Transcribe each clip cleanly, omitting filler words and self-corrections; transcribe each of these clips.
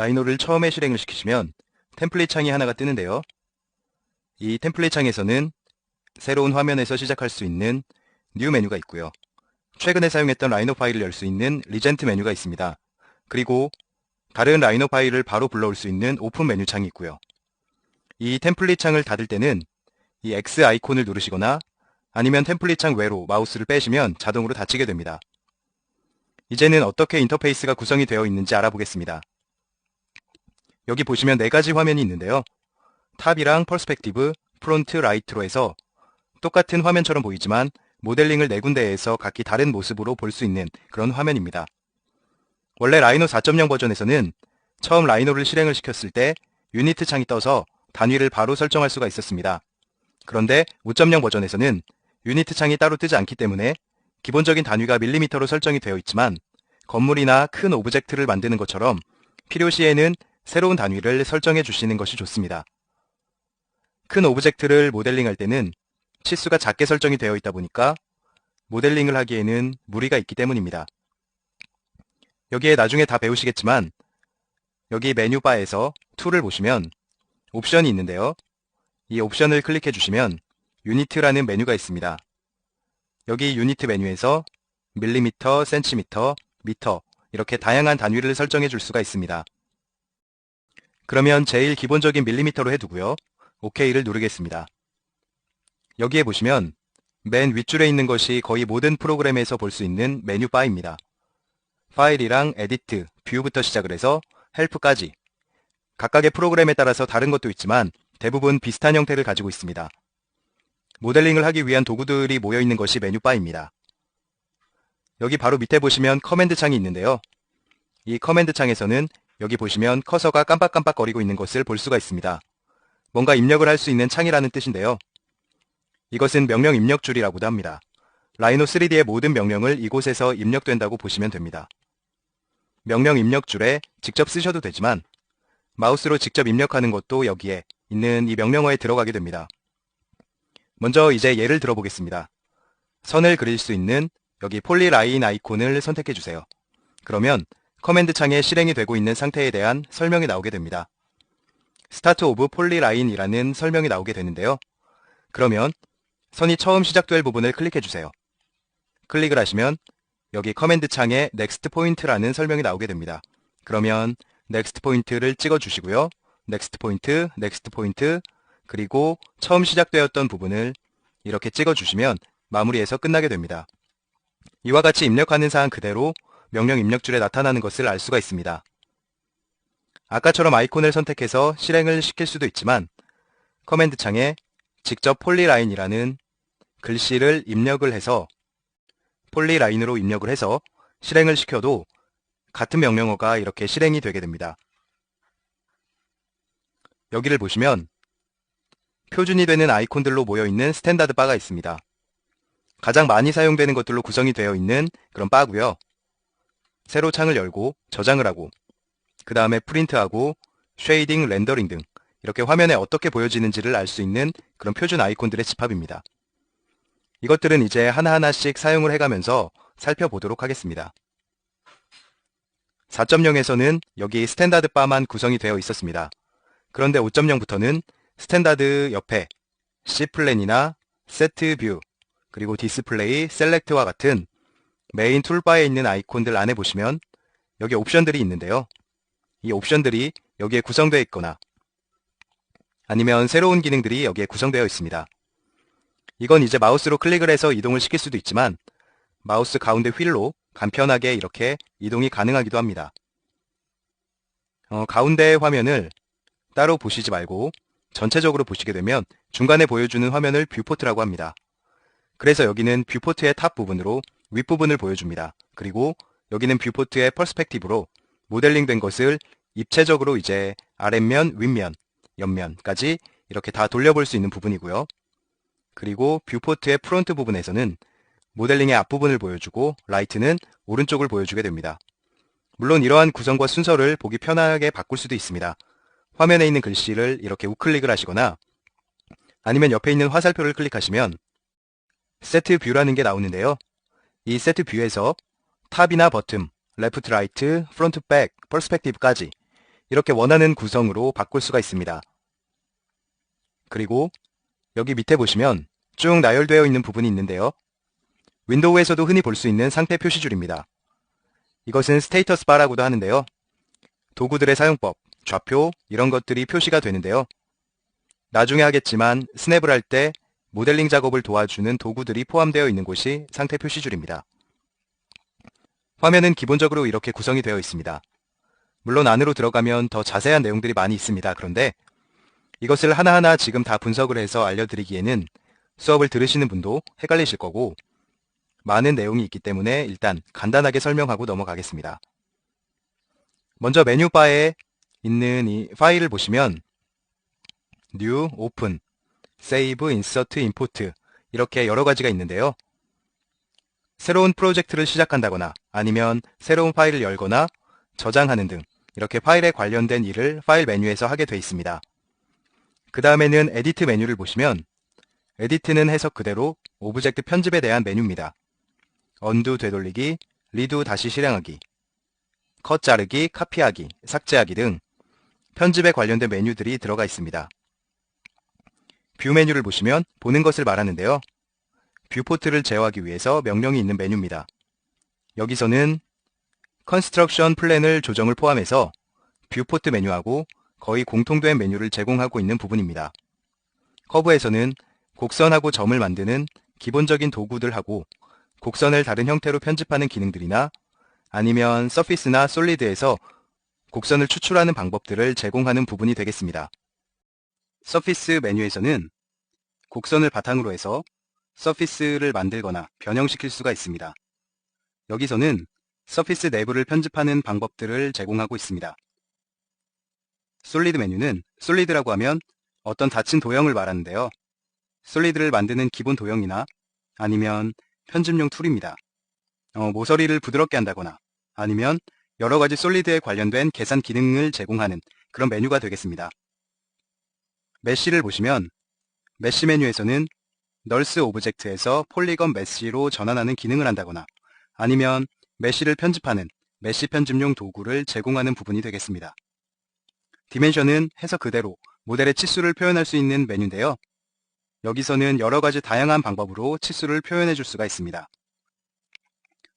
라이노를 처음에 실행을 시키시면 템플릿 창이 하나가 뜨는데요. 이 템플릿 창에서는 새로운 화면에서 시작할 수 있는 뉴 메뉴가 있고요. 최근에 사용했던 라이노 파일을 열 수 있는 리젠트 메뉴가 있습니다. 그리고 다른 라이노 파일을 바로 불러올 수 있는 오픈 메뉴 창이 있고요. 이 템플릿 창을 닫을 때는 이 X 아이콘을 누르시거나 아니면 템플릿 창 외로 마우스를 빼시면 자동으로 닫히게 됩니다. 이제는 어떻게 인터페이스가 구성이 되어 있는지 알아보겠습니다. 여기 보시면 4가지 화면이 있는데요. 탑이랑 퍼스펙티브, 프론트, 라이트로 해서 똑같은 화면처럼 보이지만 모델링을 4군데에서 각기 다른 모습으로 볼 수 있는 그런 화면입니다. 원래 라이노 4.0 버전에서는 처음 라이노를 실행을 시켰을 때 유니트 창이 떠서 단위를 바로 설정할 수가 있었습니다. 그런데 5.0 버전에서는 유니트 창이 따로 뜨지 않기 때문에 기본적인 단위가 밀리미터로 설정이 되어 있지만 건물이나 큰 오브젝트를 만드는 것처럼 필요시에는 새로운 단위를 설정해 주시는 것이 좋습니다. 큰 오브젝트를 모델링할 때는 치수가 작게 설정이 되어 있다 보니까 모델링을 하기에는 무리가 있기 때문입니다. 여기에 나중에 다 배우시겠지만 여기 메뉴바에서 툴을 보시면 옵션이 있는데요. 이 옵션을 클릭해 주시면 유니트라는 메뉴가 있습니다. 여기 유니트 메뉴에서 밀리미터, 센티미터, 미터 이렇게 다양한 단위를 설정해 줄 수가 있습니다. 그러면 제일 기본적인 밀리미터로 해두고요. OK를 누르겠습니다. 여기에 보시면 맨 윗줄에 있는 것이 거의 모든 프로그램에서 볼 수 있는 메뉴 바입니다. 파일이랑 에디트, 뷰부터 시작을 해서 헬프까지 각각의 프로그램에 따라서 다른 것도 있지만 대부분 비슷한 형태를 가지고 있습니다. 모델링을 하기 위한 도구들이 모여 있는 것이 메뉴 바입니다. 여기 바로 밑에 보시면 커맨드 창이 있는데요. 이 커맨드 창에서는 여기 보시면 커서가 깜빡깜빡거리고 있는 것을 볼 수가 있습니다. 뭔가 입력을 할 수 있는 창이라는 뜻인데요. 이것은 명령 입력줄이라고도 합니다. 라이노 3D의 모든 명령을 이곳에서 입력된다고 보시면 됩니다. 명령 입력줄에 직접 쓰셔도 되지만 마우스로 직접 입력하는 것도 여기에 있는 이 명령어에 들어가게 됩니다. 먼저 이제 예를 들어보겠습니다. 선을 그릴 수 있는 여기 폴리라인 아이콘을 선택해 주세요. 그러면 커맨드 창에 실행이 되고 있는 상태에 대한 설명이 나오게 됩니다. 스타트 오브 폴리라인이라는 설명이 나오게 되는데요. 그러면 선이 처음 시작될 부분을 클릭해 주세요. 클릭을 하시면 여기 커맨드 창에 넥스트 포인트라는 설명이 나오게 됩니다. 그러면 넥스트 포인트를 찍어 주시고요. 넥스트 포인트, 넥스트 포인트, 그리고 처음 시작되었던 부분을 이렇게 찍어 주시면 마무리해서 끝나게 됩니다. 이와 같이 입력하는 사항 그대로 명령 입력줄에 나타나는 것을 알 수가 있습니다. 아까처럼 아이콘을 선택해서 실행을 시킬 수도 있지만 커맨드 창에 직접 폴리라인이라는 글씨를 입력을 해서 폴리라인으로 입력을 해서 실행을 시켜도 같은 명령어가 이렇게 실행이 되게 됩니다. 여기를 보시면 표준이 되는 아이콘들로 모여있는 스탠다드 바가 있습니다. 가장 많이 사용되는 것들로 구성이 되어 있는 그런 바고요. 새로 창을 열고 저장을 하고 그 다음에 프린트하고 쉐이딩, 렌더링 등 이렇게 화면에 어떻게 보여지는지를 알 수 있는 그런 표준 아이콘들의 집합입니다. 이것들은 이제 하나하나씩 사용을 해가면서 살펴보도록 하겠습니다. 4.0에서는 여기 스탠다드 바만 구성이 되어 있었습니다. 그런데 5.0부터는 스탠다드 옆에 C플랜이나 세트 뷰, 그리고 디스플레이, 셀렉트와 같은 메인 툴바에 있는 아이콘들 안에 보시면 여기 옵션들이 있는데요. 이 옵션들이 여기에 구성되어 있거나 아니면 새로운 기능들이 여기에 구성되어 있습니다. 이건 이제 마우스로 클릭을 해서 이동을 시킬 수도 있지만 마우스 가운데 휠로 간편하게 이렇게 이동이 가능하기도 합니다. 가운데 화면을 따로 보시지 말고 전체적으로 보시게 되면 중간에 보여주는 화면을 뷰포트라고 합니다. 그래서 여기는 뷰포트의 탑 부분으로 윗부분을 보여줍니다. 그리고 여기는 뷰포트의 퍼스펙티브로 모델링 된 것을 입체적으로 이제 아랫면, 윗면, 옆면까지 이렇게 다 돌려볼 수 있는 부분이고요. 그리고 뷰포트의 프론트 부분에서는 모델링의 앞부분을 보여주고 라이트는 오른쪽을 보여주게 됩니다. 물론 이러한 구성과 순서를 보기 편하게 바꿀 수도 있습니다. 화면에 있는 글씨를 이렇게 우클릭을 하시거나 아니면 옆에 있는 화살표를 클릭하시면 세트 뷰라는 게 나오는데요. 이 세트 뷰에서 탑이나 버튼, 레프트, 라이트, 프론트, 백, 퍼스펙티브까지 이렇게 원하는 구성으로 바꿀 수가 있습니다. 그리고 여기 밑에 보시면 쭉 나열되어 있는 부분이 있는데요. 윈도우에서도 흔히 볼 수 있는 상태 표시줄입니다. 이것은 스테이터스 바라고도 하는데요. 도구들의 사용법, 좌표 이런 것들이 표시가 되는데요. 나중에 하겠지만 스냅을 할 때 모델링 작업을 도와주는 도구들이 포함되어 있는 곳이 상태 표시줄입니다. 화면은 기본적으로 이렇게 구성이 되어 있습니다. 물론 안으로 들어가면 더 자세한 내용들이 많이 있습니다. 그런데 이것을 하나하나 지금 다 분석을 해서 알려드리기에는 수업을 들으시는 분도 헷갈리실 거고 많은 내용이 있기 때문에 일단 간단하게 설명하고 넘어가겠습니다. 먼저 메뉴바에 있는 이 파일을 보시면 New, Open, Save, Insert, Import 이렇게 여러 가지가 있는데요. 새로운 프로젝트를 시작한다거나 아니면 새로운 파일을 열거나 저장하는 등 이렇게 파일에 관련된 일을 파일 메뉴에서 하게 되어 있습니다. 그 다음에는 에디트 메뉴를 보시면 에디트는 해석 그대로 오브젝트 편집에 대한 메뉴입니다. 언두 되돌리기, 리두 다시 실행하기, 컷 자르기, 카피하기, 삭제하기 등 편집에 관련된 메뉴들이 들어가 있습니다. 뷰 메뉴를 보시면 보는 것을 말하는데요. 뷰포트를 제어하기 위해서 명령이 있는 메뉴입니다. 여기서는 컨스트럭션 플랜을 조정을 포함해서 뷰포트 메뉴하고 거의 공통된 메뉴를 제공하고 있는 부분입니다. 커브에서는 곡선하고 점을 만드는 기본적인 도구들하고 곡선을 다른 형태로 편집하는 기능들이나 아니면 서피스나 솔리드에서 곡선을 추출하는 방법들을 제공하는 부분이 되겠습니다. 서피스 메뉴에서는 곡선을 바탕으로 해서 서피스를 만들거나 변형시킬 수가 있습니다. 여기서는 서피스 내부를 편집하는 방법들을 제공하고 있습니다. 솔리드 메뉴는 솔리드라고 하면 어떤 닫힌 도형을 말하는데요. 솔리드를 만드는 기본 도형이나 아니면 편집용 툴입니다. 모서리를 부드럽게 한다거나 아니면 여러 가지 솔리드에 관련된 계산 기능을 제공하는 그런 메뉴가 되겠습니다. 메쉬를 보시면 메쉬 메뉴에서는 널스 오브젝트에서 폴리건 메쉬로 전환하는 기능을 한다거나 아니면 메쉬를 편집하는 메쉬 편집용 도구를 제공하는 부분이 되겠습니다. 디멘션은 해석 그대로 모델의 치수를 표현할 수 있는 메뉴인데요. 여기서는 여러 가지 다양한 방법으로 치수를 표현해 줄 수가 있습니다.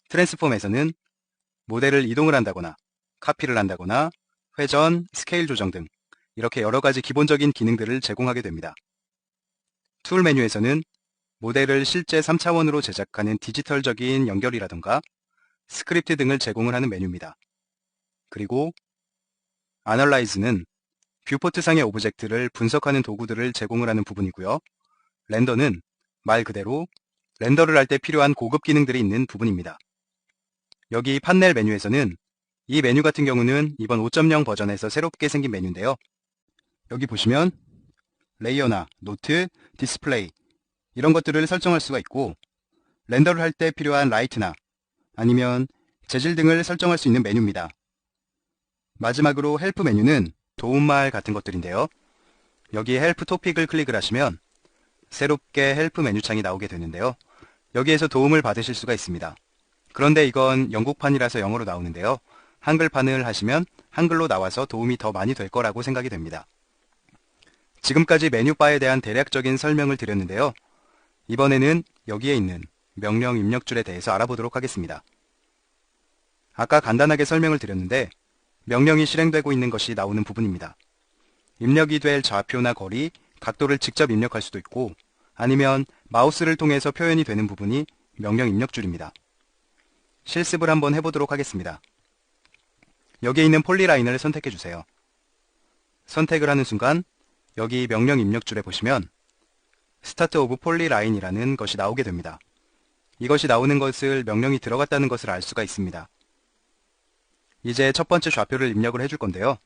트랜스폼에서는 모델을 이동을 한다거나 카피를 한다거나 회전, 스케일 조정 등 이렇게 여러 가지 기본적인 기능들을 제공하게 됩니다. 툴 메뉴에서는 모델을 실제 3차원으로 제작하는 디지털적인 연결이라던가 스크립트 등을 제공을 하는 메뉴입니다. 그리고 Analyze는 뷰포트상의 오브젝트를 분석하는 도구들을 제공을 하는 부분이고요. 렌더는 말 그대로 렌더를 할 때 필요한 고급 기능들이 있는 부분입니다. 여기 판넬 메뉴에서는 이 메뉴 같은 경우는 이번 5.0 버전에서 새롭게 생긴 메뉴인데요. 여기 보시면 레이어나 노트, 디스플레이 이런 것들을 설정할 수가 있고 렌더를 할 때 필요한 라이트나 아니면 재질 등을 설정할 수 있는 메뉴입니다. 마지막으로 헬프 메뉴는 도움말 같은 것들인데요. 여기 헬프 토픽을 클릭을 하시면 새롭게 헬프 메뉴창이 나오게 되는데요. 여기에서 도움을 받으실 수가 있습니다. 그런데 이건 영국판이라서 영어로 나오는데요. 한글판을 하시면 한글로 나와서 도움이 더 많이 될 거라고 생각이 됩니다. 지금까지 메뉴바에 대한 대략적인 설명을 드렸는데요. 이번에는 여기에 있는 명령 입력줄에 대해서 알아보도록 하겠습니다. 아까 간단하게 설명을 드렸는데 명령이 실행되고 있는 것이 나오는 부분입니다. 입력이 될 좌표나 거리, 각도를 직접 입력할 수도 있고 아니면 마우스를 통해서 표현이 되는 부분이 명령 입력줄입니다. 실습을 한번 해보도록 하겠습니다. 여기에 있는 폴리라인을 선택해 주세요. 선택을 하는 순간 여기 명령 입력줄에 보시면 스타트 오브 폴리라인이라는 것이 나오게 됩니다. 이것이 나오는 것을 명령이 들어갔다는 것을 알 수가 있습니다. 이제 첫 번째 좌표를 입력을 해줄 건데요.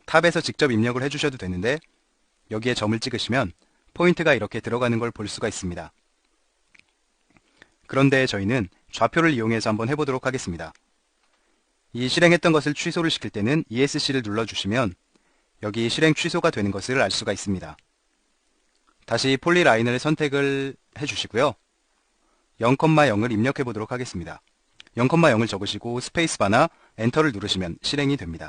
탑에서 직접 입력을 해주셔도 되는데 여기에 점을 찍으시면 포인트가 이렇게 들어가는 걸 볼 수가 있습니다. 그런데 저희는 좌표를 이용해서 한번 해보도록 하겠습니다. 이 실행했던 것을 취소를 시킬 때는 ESC를 눌러주시면 여기 실행 취소가 되는 것을 알 수가 있습니다. 다시 폴리라인을 선택을 해주시고요. 0,0을 입력해 보도록 하겠습니다. 0,0을 적으시고 스페이스바나 엔터를 누르시면 실행이 됩니다.